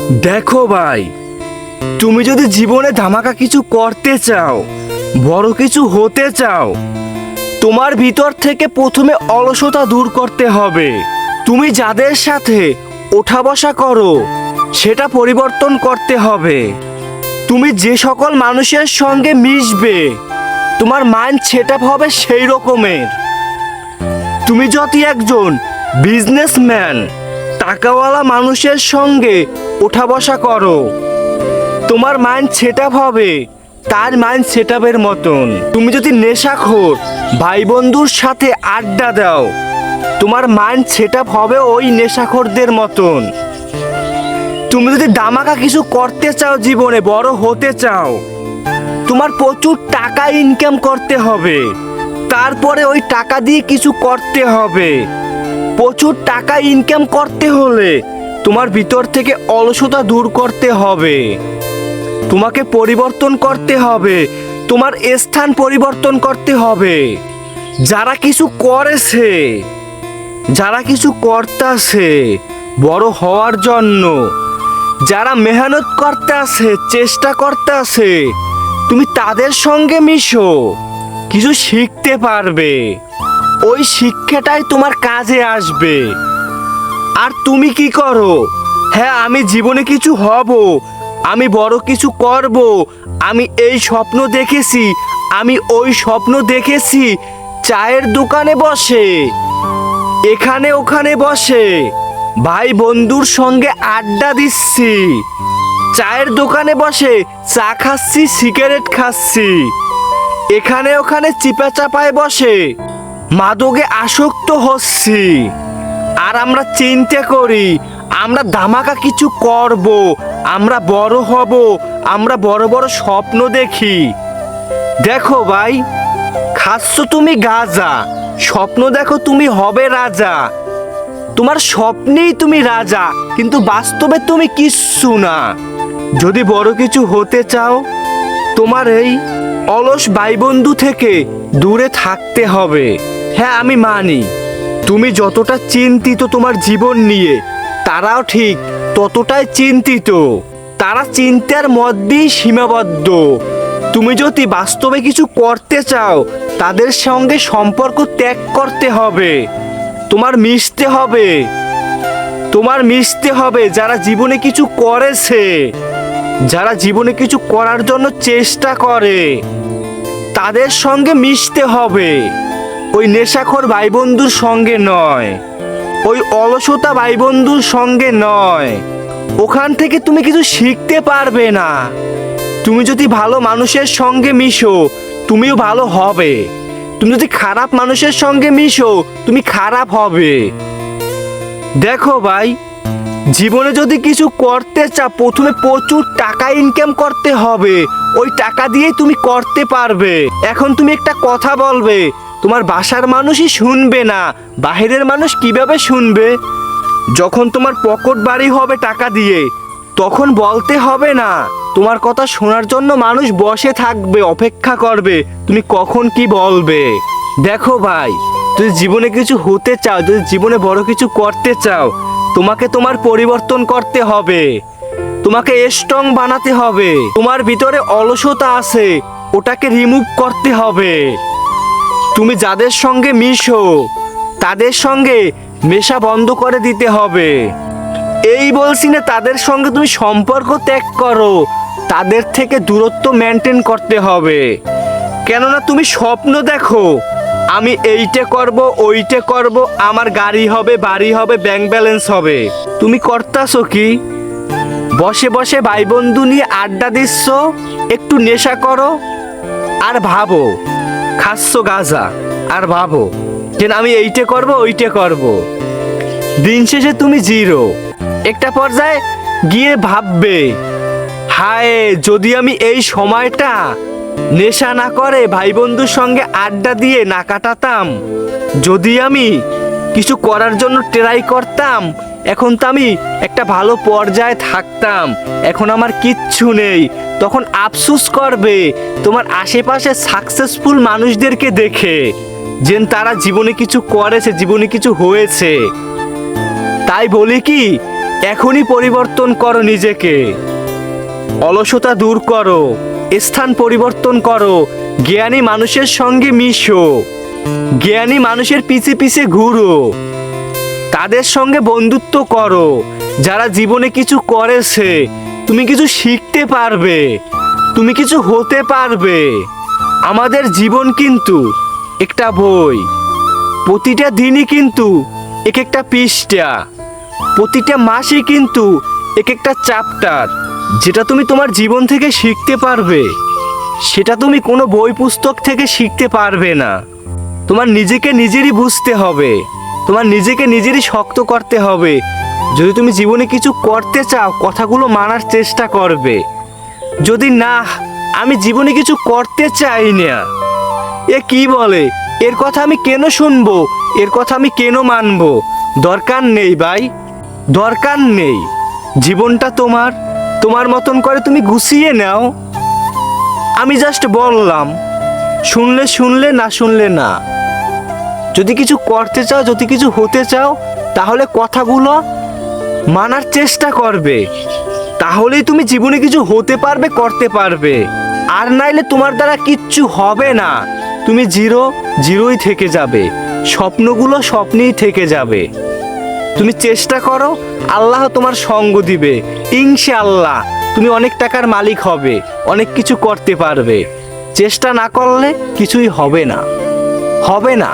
দেখো ভাই, তুমি যদি জীবনে ধামাকা কিছু করতে চাও, বড় কিছু হতে চাও, তোমার ভিতর থেকে প্রথমে অলসতা দূর করতে হবে। তুমি যাদের সাথে ওঠা বসা করো সেটা পরিবর্তন করতে হবে। তুমি যে সকল মানুষের সঙ্গে মিশবে তোমার মাইন্ড সেটআপ হবে সেই রকমের। তুমি যদি একজন বিজনেসম্যান টাকাওয়ালা মানুষের সঙ্গে ওঠা বসা করো, তোমার মাইন্ড সেটআপ হবে তার মাইন্ড সেটআপের মতন। তুমি যদি নেশাখোর ভাই বন্ধুর সাথে আড্ডা দাও, তোমার মাইন্ড সেটআপ হবে ওই নেশাখোরদের মতন। তুমি যদি ধামাকা কিছু করতে চাও, জীবনে বড় হতে চাও, তোমার প্রচুর টাকা ইনকাম করতে হবে, তারপরে ওই টাকা দিয়ে কিছু করতে হবে। প্রচুর টাকা ইনকাম করতে হলে তোমার ভিতর থেকে অলসতা দূর করতে হবে। তোমাকে পরিবর্তন করতে হবে, তোমার স্থান পরিবর্তন করতে হবে। যারা কিছু করেছে, যারা কিছু করতেছে বড় হওয়ার জন্য, যারা মেহনত করতেছে, চেষ্টা করতেছে, তুমি তাদের সঙ্গে মিশো, কিছু শিখতে পারবে। ওই শিক্ষাটাই তোমার কাজে আসবে। আর তুমি কি করো? হ্যাঁ, আমি জীবনে কিছু হব, আমি বড় কিছু করব, আমি এই স্বপ্ন দেখেছি, আমি ওই স্বপ্ন দেখেছি। চায়ের দোকানে বসে, এখানে ওখানে বসে ভাই বন্ধুর সঙ্গে আড্ডা দিচ্ছি, চায়ের দোকানে বসে চা খাচ্ছি, সিগারেট খাচ্ছি, এখানে ওখানে চিপা চাপায় বসে মাদকে আসক্ত হচ্ছি। আর আমরা চিন্তা করি আমরা ধামাকা কিছু করব, আমরা বড় হব, আমরা বড় বড় স্বপ্ন দেখি। দেখো ভাই, খাচ্ছ তুমি গাঁজা, স্বপ্ন দেখো তুমি হবে রাজা। তোমার স্বপ্নেই তুমি রাজা, কিন্তু বাস্তবে তুমি কিচ্ছু না। যদি বড় কিছু হতে চাও, তোমার এই অলস ভাই বন্ধু থেকে দূরে থাকতে হবে। হ্যাঁ, আমি মানি তুমি যতটা চিন্তিত তোমার জীবন নিয়ে, তারাও ঠিক ততটাই চিন্তিত। তারা চিন্তার মধ্যেই সীমাবদ্ধ। তুমি যদি বাস্তবে কিছু করতে চাও, তাদের সঙ্গে সম্পর্ক ত্যাগ করতে হবে। তোমার মিশতে হবে, তোমার মিশতে হবে যারা জীবনে কিছু করেছে, যারা জীবনে কিছু করার জন্য চেষ্টা করে, তাদের সঙ্গে মিশতে হবে। ওই নেশাখোর ভাই বন্ধুর সঙ্গে নয়, ওই অলসতা ভাই বন্ধুর সঙ্গে নয়। ওখান থেকে তুমি কিছু শিখতে পারবে না। তুমি যদি ভালো মানুষের সঙ্গে মিশো, তুমিও ভালো হবে। তুমি যদি খারাপ মানুষের সঙ্গে মিশো, তুমি খারাপ হবে। দেখো ভাই, জীবনে যদি কিছু করতে চাও, প্রথমে প্রচুর টাকা ইনকাম করতে হবে। ওই টাকা দিয়েই তুমি করতে পারবে। এখন তুমি একটা কথা বলবে, তোমার বাসার মানুষই শুনবে না, বাহিরের মানুষ কিভাবে শুনবে? যখন তোমার পকেট বাড়ি হবে টাকা দিয়ে, তখন বলতে হবে না। তোমার কথা শোনার জন্য মানুষ বসে থাকবে, অপেক্ষা করবে তুমি কখন কি বলবে। দেখো ভাই, যদি জীবনে কিছু হতে চাও, যদি জীবনে বড় কিছু করতে চাও, তোমাকে তোমার পরিবর্তন করতে হবে, তোমাকে স্ট্রং বানাতে হবে। তোমার ভিতরে অলসতা আছে, ওটাকে রিমুভ করতে হবে। তুমি যাদের সঙ্গে মিশো, তাদের সঙ্গে মেশা বন্ধ করে দিতে হবে। এই বলছি না তাদের সঙ্গে তুমি সম্পর্ক ত্যাগ করো, তাদের থেকে দূরত্ব মেনটেন করতে হবে। কেননা তুমি স্বপ্ন দেখো, আমি এইটা করব, ওইটা করব, আমার গাড়ি হবে, বাড়ি হবে, ব্যাংক ব্যালেন্স হবে। তুমি করতাছো কি? বসে বসে ভাই বন্ধু নিয়ে আড্ডা দিচ্ছ, একটু নেশা করো আর ভাবো, খাচ্ছ গাঁজা আর ভাবো যে আমি এইটা করব, ওইটা করব। দিন শেষে তুমি জিরো। একটা পর্যায়ে গিয়ে ভাববে, হায় যদি আমি এই সময়টা নেশা না করে ভাই বন্ধুর সঙ্গে আড্ডা দিয়ে না কাটাতাম, যদি আমি কিছু করার জন্য ট্রাই করতাম, এখন তো আমি একটা ভালো পর্যায়ে থাকতাম। এখন আমার কিচ্ছু নেই। তখন আফসোস করবে তোমার আশেপাশে সাকসেসফুল মানুষদেরকে দেখে, যে তারা জীবনে কিছু করেছে, জীবনে কিছু হয়েছে। তাই বলি কি, এখনই পরিবর্তন করো নিজেকে। অলসতা দূর করো, স্থান পরিবর্তন করো, জ্ঞানী মানুষের সঙ্গে মিশো, জ্ঞানী মানুষের পিছে পিছে ঘুরো, তাদের সঙ্গে বন্ধুত্ব করো যারা জীবনে কিছু করেছে। তুমি কিছু শিখতে পারবে, তুমি কিছু হতে পারবে। আমাদের জীবন কিন্তু একটা বই, প্রতিটা দিনই কিন্তু এক একটা পৃষ্ঠা, প্রতিটা মাসই কিন্তু এক একটা চ্যাপ্টার। যেটা তুমি তোমার জীবন থেকে শিখতে পারবে সেটা তুমি কোনো বই পুস্তক থেকে শিখতে পারবে না। তোমার নিজেকে নিজেরই বুঝতে হবে, তোমার নিজেকে নিজেরই শক্ত করতে হবে। যদি তুমি জীবনে কিছু করতে চাও, কথাগুলো মানার চেষ্টা করবে। যদি না, আমি জীবনে কিছু করতে চাই না, এ কি বলে, এর কথা আমি কেন শুনবো, এর কথা আমি কেন মানবো, দরকার নেই ভাই, দরকার নেই। জীবনটা তোমার, তোমার মতন করে তুমি গুছিয়ে নাও। আমি জাস্ট বললাম, শুনলে শুনলে, না শুনলে না। যদি কিছু করতে চাও, যদি কিছু হতে চাও, তাহলে কথাগুলো মানার চেষ্টা করবে। তাহলেই তুমি জীবনে কিছু হতে পারবে, করতে পারবে। আর নাইলে তোমার দ্বারা কিচ্ছু হবে না। তুমি জিরো জিরোই থেকে যাবে, স্বপ্নগুলো স্বপ্নেই থেকে যাবে। তুমি চেষ্টা করো, আল্লাহ তোমার সঙ্গ দিবে। ইনশাআল্লাহ তুমি অনেক টাকার মালিক হবে, অনেক কিছু করতে পারবে। চেষ্টা না করলে কিছুই হবে না, হবে না।